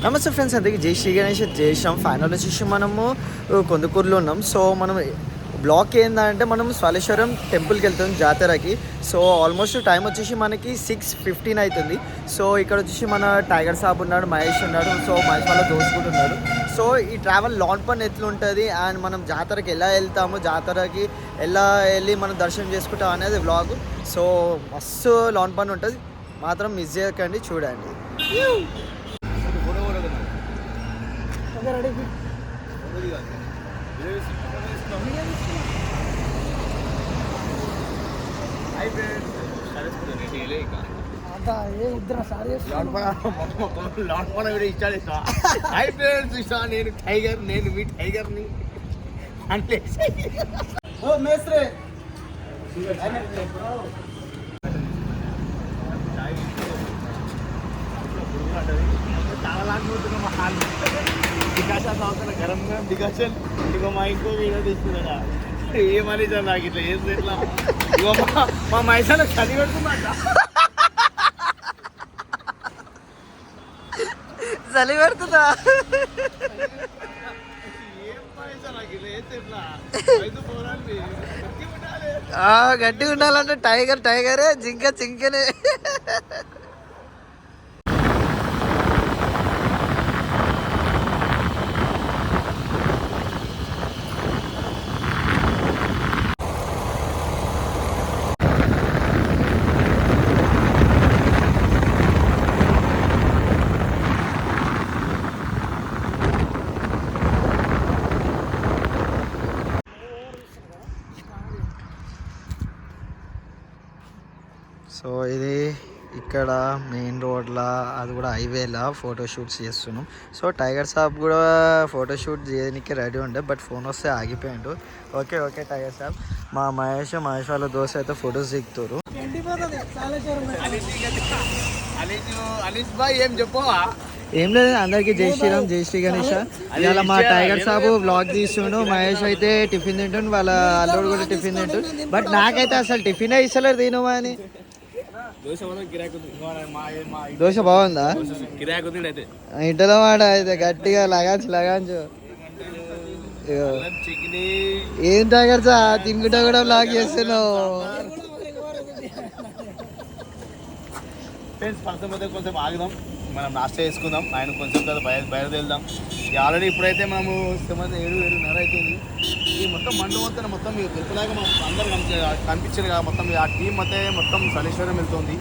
నమస్తే ఫ్రెండ్స్, అందరికీ జై శ్రీ గణేష్. చేసాం ఫైనల్ వచ్చేసి మనము కొందుకూరులో ఉన్నాం. సో మనం బ్లాక్ ఏంటంటే మనం స్వలేశ్వరం టెంపుల్కి వెళ్తాం జాతరకి. సో ఆల్మోస్ట్ టైం వచ్చేసి మనకి 6:15 అవుతుంది. సో ఇక్కడ వచ్చేసి మన టైగర్ సాబ్ ఉన్నాడు, మహేష్ ఉన్నాడు. సో మహేష్ వాళ్ళ దోసుకుంటున్నాడు. సో ఈ ట్రావెల్ లాంగ్ పన్ ఎట్లుంటుంది అండ్ మనం జాతరకి ఎలా వెళ్తాము, జాతరకి ఎలా వెళ్ళి మనం దర్శనం చేసుకుంటాం అనేది వ్లాగ్. సో మస్తు లాంగ్ పన్ ఉంటుంది, మాత్రం మిస్ చేయకండి, చూడండి. నేను టైగర్, నేను మీ టైగర్ని అంటే డికాషన్ అవుతున్నా గరంగా డికాషన్. ఇగో మా ఇంకో వీడియో తీస్తున్నా. ఏమని సార్ నాకు ఇట్లా ఏం ఇట్లా ఇగో మా మైసాలో చదివి పెడుతుందంట. చలి పెడుతుందా? ఏం పైసా నాకు ఇట్లా వేస్తే ఇట్లా ఐదు పోరాలి గట్టిగా ఉండాలంటే టైగర్ టైగరే, జింక జింకనే. సో ఇది ఇక్కడ మెయిన్ రోడ్లా, అది కూడా హైవేలా ఫోటోషూట్స్ చేస్తున్నాం. సో టైగర్ సాబ్ కూడా ఫోటోషూట్ చేయడానికి రెడీ ఉండే, బట్ ఫోన్ వస్తే ఆగిపోయాడు. ఓకే ఓకే టైగర్ సాబ్. మా మహేష్ వాళ్ళ దోశ అయితే ఫొటోస్ దిగుతారు. అనీస్ బాయ్ ఏం చెప్పవా? ఏం లేదు, అందరికీ జై శ్రీరామ్, జై శ్రీ గణేష. ఇవాళ మా టైగర్ సాబు బ్లాగ్ తీస్తుండు, మహేష్ అయితే టిఫిన్ తింటుండు, వాళ్ళ అల్లుడు కూడా టిఫిన్ తింటుండు. బట్ నాకైతే అసలు టిఫిన్ ఇస్తలేరు తినవా అని. దోశ బాగుందా? ఇంటలో మాట అయితే గట్టిగా లగాంచు. ఏం టైగర్ సా తినుకుంటా కూడా బ్లాగ్ చేస్తున్నావు. కొంచెం ఆగుదాం, మనం నాస్తా చేసుకుందాం, ఆయన కొంచెం కదా బయలుదేరుదాం. ఆల్రెడీ ఇప్పుడైతే మనము 7:30 అవుతుంది. ఈ మొత్తం మండు మొత్తం మొత్తం మీకు తెలుపులాగా అందరూ కనిపించారు కదా. మొత్తం ఆ టీం మొత్తం సలేశ్వరం వెళ్తుంది.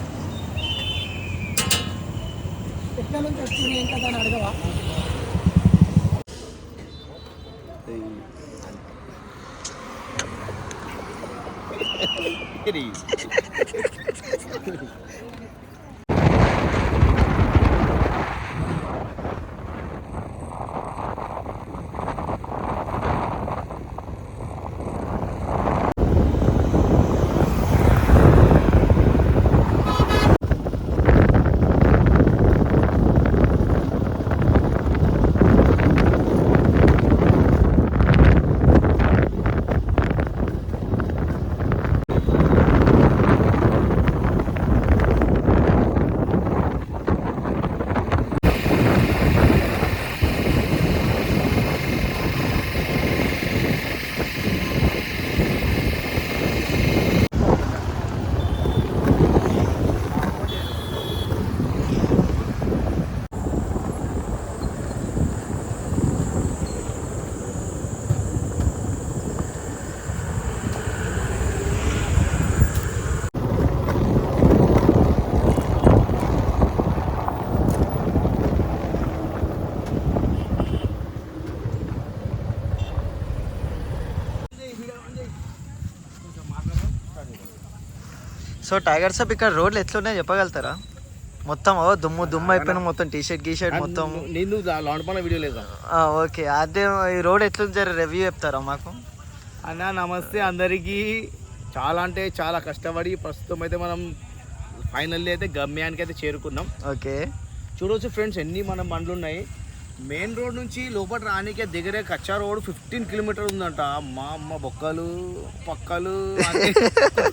సో టైగర్ సాబ్ ఇక్కడ రోడ్లు ఎట్లున్నాయో చెప్పగలుగుతారా? మొత్తం దుమ్ము అయిపోయిన మొత్తం టీషర్ట్ గీషర్ట్ మొత్తం. నేను లాండ్ పన్న వీడియో లేదా? ఓకే, అదే ఈ రోడ్ ఎట్లుంది జర రివ్యూ చెప్తారా మాకు? అన్న నమస్తే అందరికీ. చాలా అంటే చాలా కష్టపడి ప్రస్తుతం అయితే మనం ఫైనల్లీ అయితే గమ్యానికి అయితే చేరుకున్నాం. ఓకే, చూడవచ్చు ఫ్రెండ్స్ ఎన్ని మన బండ్లు ఉన్నాయి. మెయిన్ రోడ్ నుంచి లోపల రానికే దగ్గరే కచ్చా రోడ్ 15 కిలోమీటర్ ఉందంట. మా అమ్మ బొక్కలు పక్కలు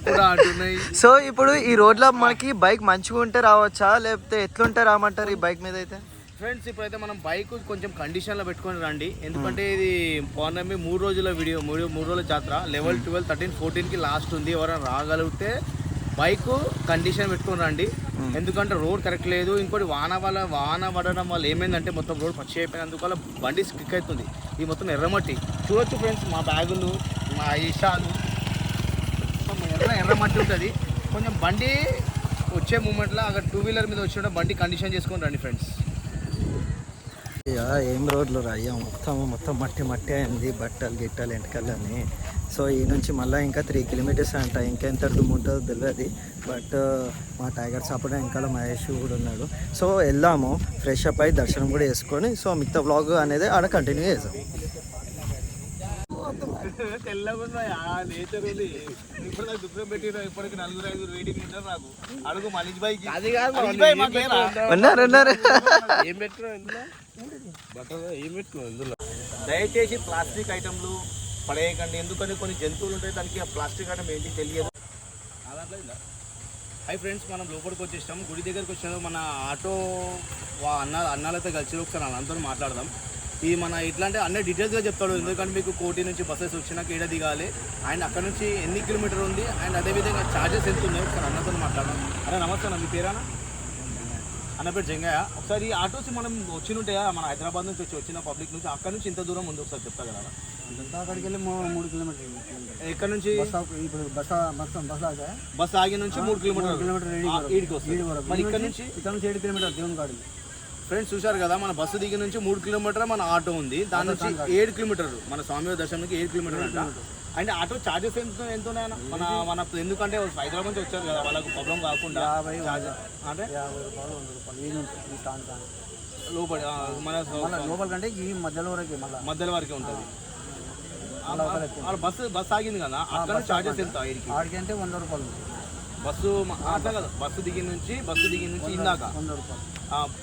కూడా అంటున్నాయి. సో ఇప్పుడు ఈ రోడ్లో మనకి బైక్ మంచిగా ఉంటే రావచ్చా, లేకపోతే ఎట్లుంటే రామంటారు ఈ బైక్ మీద అయితే? ఫ్రెండ్స్ ఇప్పుడైతే మనం బైక్ కొంచెం కండిషన్లో పెట్టుకొని రండి, ఎందుకంటే ఇది పౌర్ణమి 3 రోజుల వీడియో, 3 రోజుల జాతర. 11, 12, 13, 14కి లాస్ట్ ఉంది. ఎవరైనా రాగలిగితే బైక్ కండిషన్ పెట్టుకొని రండి, ఎందుకంటే రోడ్ కరెక్ట్ లేదు. ఇంకోటి వాన పడడం వల్ల ఏమైందంటే మొత్తం రోడ్ పచ్చి అయిపోయినందువల్ల బండి స్కిక్ అవుతుంది. ఇది మొత్తం ఎర్రమట్టి చూడొచ్చు ఫ్రెండ్స్, మా బ్యాగులు, మా ఇషాలు మొత్తం ఎర్రమట్టి ఉంటుంది. కొంచెం బండి వచ్చే మూమెంట్లో అక్కడ 2 వీలర్ మీద వచ్చిన బండి కండిషన్ చేసుకొని రండి ఫ్రెండ్స్. ఇక ఏం రోడ్లు రాయ్యా, మొత్తం మట్టి అయింది, బట్టలు గిట్టలు ఎంటకల్లని. సో ఈ నుంచి మళ్ళీ ఇంకా 3 కిలోమీటర్స్ అంట, ఇంకెంత దుమ్ము ఉంటుందో తెలియదు. బట్ మా టైగర్ సాపడ వెనకాల మహేష్ కూడా ఉన్నాడు. సో వెళ్దాము, ఫ్రెష్ అప్ అయ్యి దర్శనం కూడా చేసుకొని సో మిగతా వ్లాగ్ అనేది ఆడ కంటిన్యూ చేద్దాం. తెల్లగా నేచర్ ఉంది. ఇప్పుడు నాకు దుఃఖం పెట్టిన ఇప్పటికి 4-5 వెయిటింగ్ ఉంటారు నాకు. అడుగు మనీష్ బైక్ అది కాదు, ఉన్నారు ఏం పెట్టుకున్నావు ఇందులో, ఏం పెట్టుకున్నావు ఇందులో. దయచేసి ప్లాస్టిక్ ఐటమ్లు పడేయకండి, ఎందుకంటే కొన్ని జంతువులు ఉంటాయి, దానికి ఆ ప్లాస్టిక్ ఐటమ్ ఏంటి తెలియదు. హై ఫ్రెండ్స్, మనం లోపలికి వచ్చేసాం, గుడి దగ్గరికి వచ్చాము. మన ఆటో అన్నాలతో కలిసి ఒకసారి వాళ్ళందరూ మాట్లాడదాం. ఈ మన ఇట్లాంటి అన్ని డీటెయిల్స్గా చెప్తాడు, ఎందుకంటే మీకు కోటి నుంచి బస్సెస్ వచ్చినాక ఈడ దిగాలి, అండ్ అక్కడ నుంచి ఎన్ని కిలోమీటర్ ఉంది, అండ్ అదేవిధంగా ఛార్జెస్ ఎంత ఉన్నాయి ఒకసారి అన్నతో మాట్లాడదాం. అరే నమస్తే అన్న, మీ పేరేనా? అన్న పేరు జంగయ్య. ఒకసారి ఈ ఆటోస్ మనం వచ్చినుంటాయా, మన హైదరాబాద్ నుంచి వచ్చిన పబ్లిక్ నుంచి, అక్కడ నుంచి ఇంత దూరం ఉంది ఒకసారి చెప్తా కదా. అక్కడికి వెళ్ళి 3 కిలోమీటర్లు. ఎక్కడ నుంచి? ఇప్పుడు బస్ ఆగి నుంచి 3 కిలోమీటర్. మరి ఇక్కడ నుంచి 7 కిలోమీటర్లు దేవుని కాడు. ఫ్రెండ్స్ చూశారు కదా, మన బస్సు దిగి నుంచి 3 కిలోమీటర్ మన ఆటో ఉంది, దాని నుంచి 7 కిలోమీటర్లు మన స్వామి దర్శనంకి 7 కిలోమీటర్ అంట. అంటే ఆటో ఛార్జెస్ ఎంత ఉన్నాయన్న మన ఎందుకంటే హైదరాబాద్ నుంచి వచ్చారు కదా, వాళ్ళకు ప్రాబ్లం కాకుండా అంటే 50 రూపాయలు 100 రూపాయలు లోపలి మన లోపల కంటే ఈ మధ్యలో మధ్యలో వరకే ఉంటుంది. బస్సు ఆగింది కదా, అక్కడ ఛార్జెస్ ఎంత? ఆడికి అంటే 100 రూపాయలు బస్సు అట్లా కదా, బస్సు దిగి నుంచి ఇందాక 100 రూపాయలు.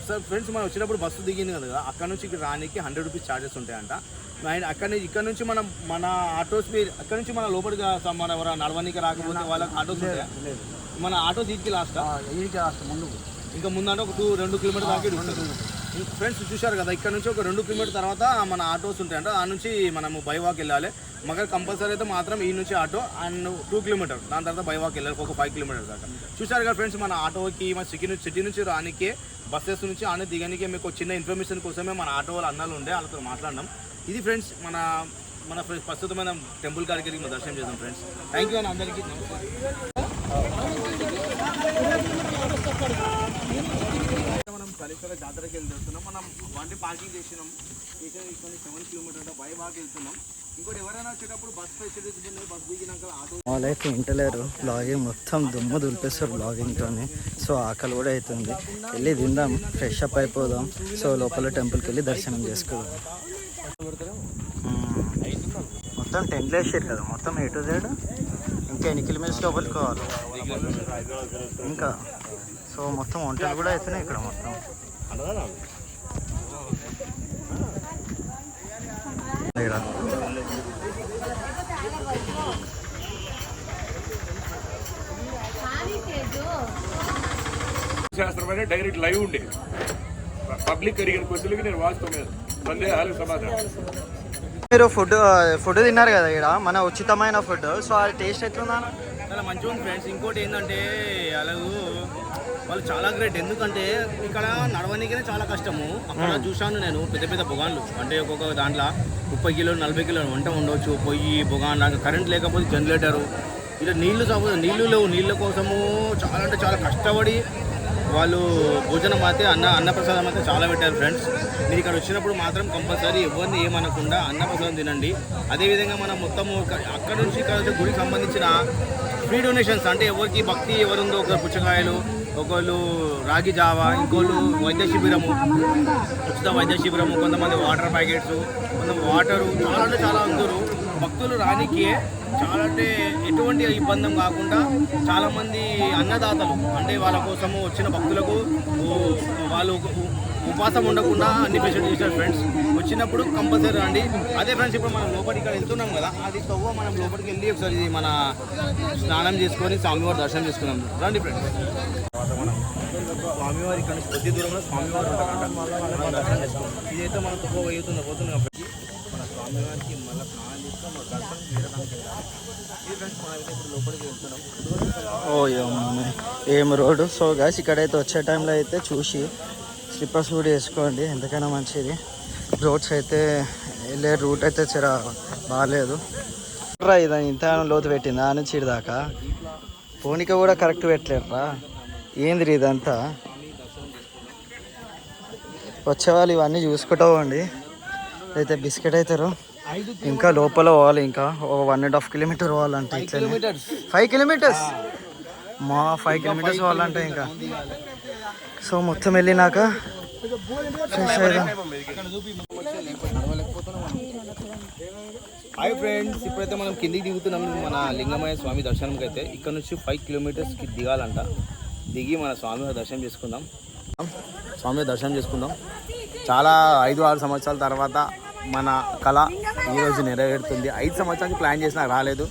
సార్ ఫ్రెండ్స్, మనం వచ్చినప్పుడు బస్సు దిగింది కదా, అక్కడ నుంచి ఇక్కడ రానికి 100 రూపీస్ ఛార్జెస్ ఉంటాయంట. అండ్ ఇక్కడ నుంచి మన ఆటోస్ అక్కడ నుంచి మన లోపలికి మన ఎవరైనా నడవడానికి రాకపోతే వాళ్ళకి ఆటోస్ ఉంటాయా? మన ఆటోస్ ఈడికి లాస్ట్ ముందు ఇంకా ముందంటే ఒక 2 కిలోమీటర్ దాకా ఉంటుంది. ఫ్రెండ్స్ చూశారు కదా, ఇక్కడ నుంచి ఒక 2 కిలోమీటర్ తర్వాత మన ఆటోస్ ఉంటాయంట, ఆ నుంచి మనము బై వాక్ వెళ్ళాలి. మగ కంపల్సరీ అయితే మాత్రం ఈ నుంచి ఆటో అండ్ 2 కిలోమీటర్, దాని తర్వాత బై వాక్ వెళ్ళాలి ఒక 5 కిలోమీటర్ దాకా. చూశారు కదా ఫ్రెండ్స్, మన ఆటోకి మన సిటీ నుంచి రానికే బస్సెస్ నుంచి ఆనే దిగనికే మీకు చిన్న ఇన్ఫర్మేషన్ కోసమే మన ఆటో వాళ్ళ అన్నాలు ఉండే, వాళ్ళతో మాట్లాడినాం. ఇది ఫ్రెండ్స్ మన ప్రస్తుతమైన టెంపుల్ కాడికి మనం దర్శనం చేద్దాం ఫ్రెండ్స్. థ్యాంక్ యూ అని అందరికీ. మనం కలిసర జాతరకి వెళ్తున్నాం, మనం బండి పార్కింగ్ చేసినాం, ఇక్కడ 7 కిలోమీటర్ బై వాక్ వెళ్తున్నాం. ఇంకోటి ఎవరైనా వచ్చేటప్పుడు బస్ ఫెసిలిటీస్ ఉన్నాయి, బస్ దిగినాక ఆటో వాళ్ళైతే ఇంటలేరు, బ్లాగింగ్ మొత్తం దుమ్ము దులిపేస్తారు బ్లాగింగ్తోని. సో ఆకలి కూడా అవుతుంది, వెళ్ళి తిందాం, ఫ్రెష్ అప్ అయిపోదాం. సో లోపల టెంపుల్కి వెళ్ళి దర్శనం చేసుకోదాం. మొత్తం టెంట్లు వేసారు కదా, మొత్తం A to Z. ఇంకా ఎన్ని కిలోమీటర్స్ లోపలికి కావాలి ఇంకా. సో మొత్తం వంటలు కూడా అవుతున్నాయి ఇక్కడ మొత్తం. శాస్త్రం డైరెక్ట్ లైవ్ ఉండేది, పబ్లిక్ అడిగిన క్వశ్చన్లకి నేను వాస్తవం సందేహాలకు సమాధానం. మీరు ఫుడ్ తిన్నారు కదా ఇక్కడ, మన ఉచితమైన ఫుడ్. సో అది టేస్ట్ ఎట్లుందా? చాలా మంచిగా ఉంది ఫ్రెండ్స్. ఇంకోటి ఏంటంటే వాళ్ళు చాలా గ్రేట్, ఎందుకంటే ఇక్కడ నడవడానికనే చాలా కష్టము. అక్కడ చూశాను నేను పెద్ద బొగాన్లు, అంటే ఒక్కొక్క దాంట్లో 30 కిలోలు 40 కిలోలు వంట ఉండవచ్చు. పొయ్యి బొగాన్, కరెంట్ లేకపోతే జనరేటరు, ఇలా నీళ్లు లేవు. నీళ్ళ కోసము చాలా కష్టపడి వాళ్ళు భోజనం అయితే అన్నప్రసాదం అయితే చాలా పెట్టారు ఫ్రెండ్స్. మీరు ఇక్కడ వచ్చినప్పుడు మాత్రం కంపల్సరీ ఎవరిని ఏమనకుండా అన్నప్రసాదం తినండి. అదేవిధంగా మనం మొత్తము అక్కడ నుంచి ఇక్కడ గుడికి సంబంధించిన ఫ్రీ డొనేషన్స్, అంటే ఎవరికి భక్తి ఎవరుందో, ఒక పుచ్చకాయలు, ఒకళ్ళు రాగి జావా, ఇంకోళ్ళు వైద్య శిబిరము, ఉచిత వైద్య శిబిరము, కొంతమంది వాటర్ ప్యాకెట్స్, కొంత వాటరు, చాలా అందరూ భక్తులు రానికి చాలా ఎటువంటి ఇబ్బంది కాకుండా చాలామంది అన్నదాతలు, అంటే వాళ్ళ కోసము వచ్చిన భక్తులకు వాళ్ళు ఉపవాసం ఉండకుండా అన్ని ఫెసిలిటీ చేశారు ఫ్రెండ్స్. వచ్చినప్పుడు కంపల్సరీ రండి. అదే ఫ్రెండ్స్, ఇప్పుడు మనం లోపలికి ఇక్కడ వెళ్తున్నాం కదా, అది తవ్వ మనం లోపలికి వెళ్ళి ఒకసారి మన స్నానం చేసుకొని స్వామివారి దర్శనం చేసుకున్నాం. రండి ఫ్రెండ్స్. తర్వాత మనం స్వామివారి ఇక్కడ నుంచి కొద్ది దూరంలో స్వామివారు ఉంటారంట. మనం దర్శనం చేసుకోవాలి. ఇదైతే మనం పోతుంది కాబట్టి మన స్వామివారికి మళ్ళీ స్నానం చేస్తాం, మన దర్శనం చేయడానికి వెళ్ళాలి. ఇది ఫ్రెండ్స్ మనమైతే ఇప్పుడు లోపలికి వెళ్తున్నాం. ఏం రోడ్డు. సో గాస్ ఇక్కడైతే వచ్చే టైంలో అయితే చూసి స్లిప్పర్స్ కూడా వేసుకోండి, ఎంతకైనా మంచిది. రోడ్స్ అయితే వెళ్ళే రూట్ అయితే చాలా బాగాలేదు. ఇది ఇంత లోతు పెట్టింది ఆ నుంచి దాకా పోనీక కూడా కరెక్ట్ పెట్టలేరురా. ఏంది ఇదంతా? వచ్చేవాళ్ళు ఇవన్నీ చూసుకుంటూ పోండి. అయితే బిస్కెట్ అవుతారు. ఇంకా లోపల పోవాలి, ఇంకా 1.5 కిలోమీటర్ పోవాలంటే. 5 కిలోమీటర్స్ మా 5 కిలోమీటర్స్ పోవాలంటే ఇంకా. సో మొత్తం వెళ్ళినాక ఫ్రెష్ అయ్యాం. హాయ్ ఫ్రెండ్స్, ఇప్పుడైతే మనం కిందికి దిగుతున్నాం మన లింగమయ్య స్వామి దర్శనంకి. అయితే ఇక్కడ నుంచి 5 కిలోమీటర్స్కి దిగాలంట. దిగి మన స్వామి దర్శనం చేసుకుందాం. చాలా 5-6 సంవత్సరాల తర్వాత మన కళ ఈరోజు నెరవేరుతుంది. 5 సంవత్సరానికి ప్లాన్ చేసినా రాలేదు.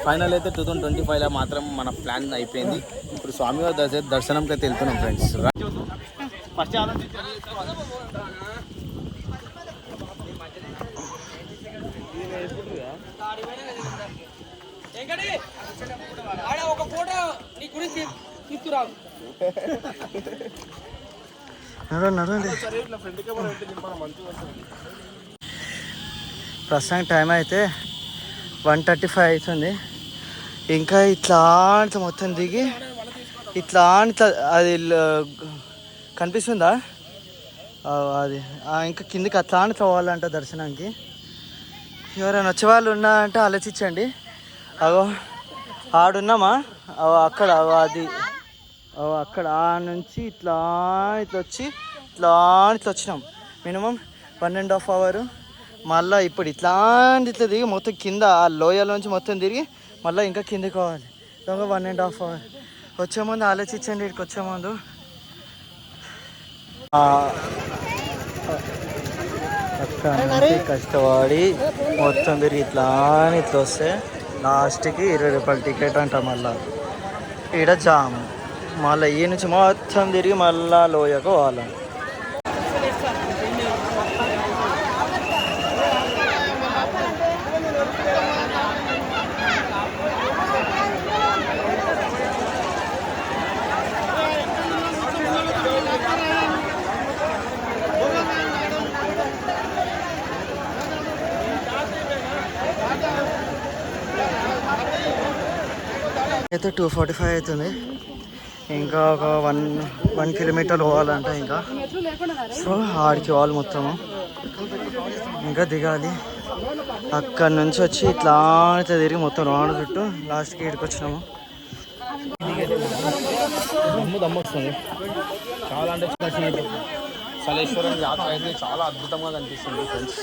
ఫైనల్ అయితే 2025లో మాత్రం మన ప్లాన్ అయిపోయింది. ఇప్పుడు స్వామివారి దర్శనంకి అయితే వెళ్తున్నాం ఫ్రెండ్స్. ఫస్ట్ నడండి. ప్రస్తుతానికి టైం అయితే 1:35 అవుతుంది. ఇంకా ఇట్లా మొత్తం దిగి ఇట్లా అది కనిపిస్తుందా అది, ఇంకా కిందికి అట్లా పోవాలంట దర్శనానికి. ఎవరైనా వచ్చేవాళ్ళు ఉన్నా అంటే ఆలోచించండి. అగో ఆడున్నామా, అక్కడ అది అక్కడ నుంచి ఇట్లా వచ్చి ఇట్లా వచ్చినాం. Minimum 1.5 hour. మళ్ళీ ఇప్పుడు ఇట్లా దిగి మొత్తం కింద ఆ లోయలోంచి మొత్తం తిరిగి మళ్ళీ ఇంకా కిందికి పోవాలి. 1.5 అవర్. వచ్చే ముందు ఆలోచించండి. ఇక్కడికి వచ్చే ముందు అక్కడ నుంచి కష్టపడి మొత్తం తిరిగి ఇట్లా వస్తే లాస్ట్కి 20 రూపాయల టికెట్ అంట. మళ్ళీ ఈడ జామ్. మళ్ళీ ఈ నుంచి మొత్తం తిరిగి మళ్ళీ లోయకు పోవాలి. అయితే 2:45 అవుతుంది. ఇంకా ఒక 1 కిలోమీటర్ పోవాలంట ఇంకా. సో ఆడికి వాళ్ళు మొత్తము ఇంకా దిగాలి. అక్కడి నుంచి వచ్చి ఇట్లా తిరిగి మొత్తం రౌండ్ చుట్టూ లాస్ట్కి ఇక్కడికి వచ్చినాము. దమ్ము వస్తుంది చాలా. అంటే సలేశ్వరం యాత్ర అయితే చాలా అద్భుతంగా కనిపిస్తుంది ఫ్రెండ్స్.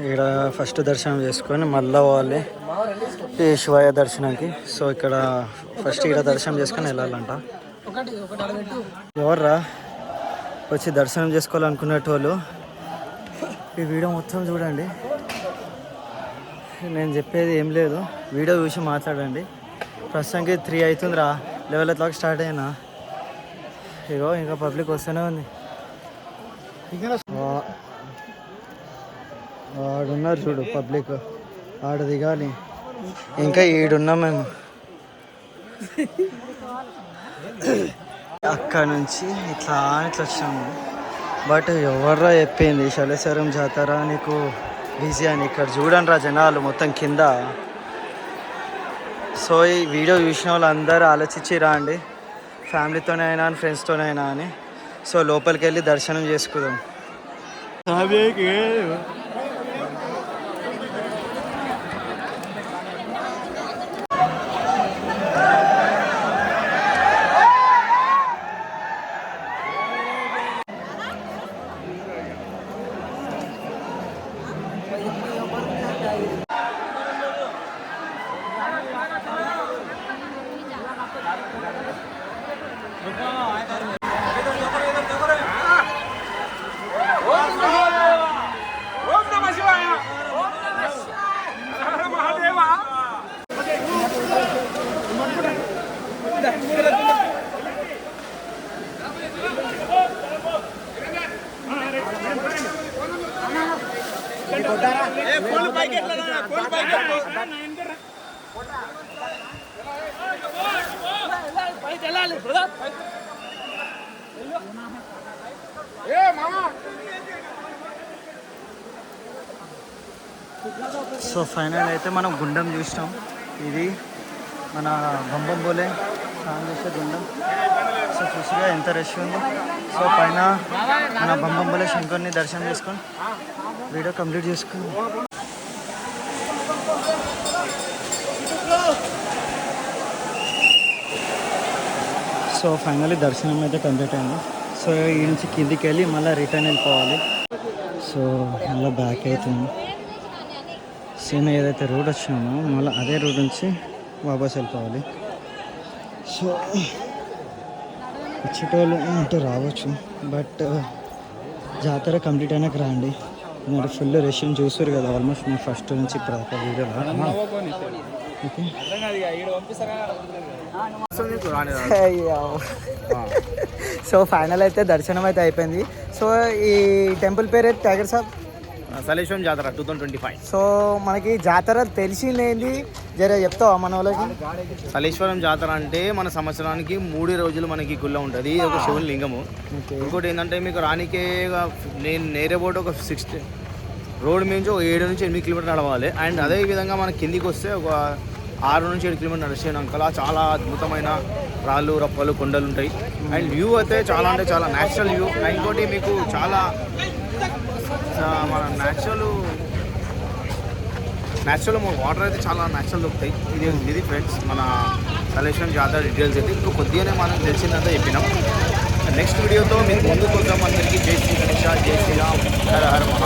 ఇక్కడ ఫస్ట్ దర్శనం చేసుకొని మళ్ళీ పోవాలి ఈ శివయ్య దర్శనానికి. సో ఇక్కడ ఫస్ట్ ఇక్కడ దర్శనం చేసుకొని వెళ్ళాలంట. ఎవర్రా వచ్చి దర్శనం చేసుకోవాలనుకునేటోళ్ళు ఈ వీడియో మొత్తం చూడండి. నేను చెప్పేది ఏం లేదు, వీడియో చూసి మాట్లాడండి. ప్రస్తుతానికి 3 అవుతుందిరా, 11 o'clock స్టార్ట్ అయినా. ఇగో ఇంకా పబ్లిక్ వస్తూనే ఉంది. ఆడున్నారు చూడు పబ్లిక్, ఆడ దిగాలి. ఇంకా ఈడున్నాం మేము. అక్కడ నుంచి ఇట్లా వచ్చాము. బట్ ఎవర్రా చెప్పింది శలేశ్వరం జాతర నీకు బిజీ అని? ఇక్కడ చూడండి రా జనాలు మొత్తం కింద. సో ఈ వీడియో చూసిన వాళ్ళు అందరూ ఆలోచించి రా అండి, ఫ్యామిలీతోనే అయినా ఫ్రెండ్స్తోనే అయినా అని. సో లోపలికి వెళ్ళి దర్శనం చేసుకుందాం. సో ఫైనల్ అయితే మనం గుండం చూసినాం. ఇది మన బంబం బోలే స్నానం చేసే గుండం. సో చూసిగా ఎంత రష్ ఉంది. సో పైన మన బంబం బోలే శంకర్ని దర్శనం చేసుకొని వీడియో కంప్లీట్ చేసుకుని సో ఫైనల్లీ దర్శనం అయితే కంప్లీట్ అయింది. సో ఈ నుంచి కిందికి వెళ్ళి మళ్ళీ రిటర్న్ వెళ్ళిపోవాలి. సో మళ్ళీ బ్యాక్ అవుతుంది. సేమ్ ఏదైతే రోడ్ వచ్చినామో మళ్ళీ అదే రోడ్ నుంచి వాపస్ వెళ్ళిపోవాలి. సో వచ్చేటోళ్ళు అంటే రావచ్చు, బట్ జాతర కంప్లీట్ అయినాక రాండి. ఎందుకంటే ఫుల్ రష్ చూసారు కదా ఆల్మోస్ట్ నేను ఫస్ట్ నుంచి ఇప్పుడు దాకా వీడియోలో. ఓకే సో ఫైనల్ అయితే దర్శనం అయితే అయిపోయింది. సో ఈ టెంపుల్ పేరు అయితే టైగర్ సాబ్ సలేశ్వరం జాతర 2025. సో మనకి జాతర తెలిసిందేంది జర చెప్తావా మన వాళ్ళకి? సలేశ్వరం జాతర అంటే మన సంవత్సరానికి 3 రోజులు మనకి గుళ్ళ ఉంటుంది. ఒక శివుని లింగము. ఇంకోటి ఏంటంటే మీకు రానికే నేను నేరే బోట్ ఒక 60 రోడ్ నుంచి ఒక 7 నుంచి 8 కిలోమీటర్లు నడవాలి. అండ్ అదే విధంగా మన కిందికి వస్తే ఒక 6 నుంచి 7 కిలోమీటర్లు నడిచేనాకలా చాలా అద్భుతమైన రాళ్ళు రప్పలు కొండలు ఉంటాయి. అండ్ వ్యూ అయితే చాలా అంటే చాలా న్యాచురల్ వ్యూ. ఇంకోటి మీకు చాలా మన న్యాచురల్ వాటర్ అయితే చాలా న్యాచురల్ దొరుకుతాయి. ఇది ఫ్రెండ్స్ మన సలేశ్వరం జాతర డీటెయిల్స్ అయితే ఇంకా కొద్దిగానే మనం తెలిసిందంతా చెప్పినాం. నెక్స్ట్ వీడియోతో మీకు ముందుకు వద్దాం. అందరికీ జై శ్రీ గణేష, జై శ్రీరామ్, హర హర మహా.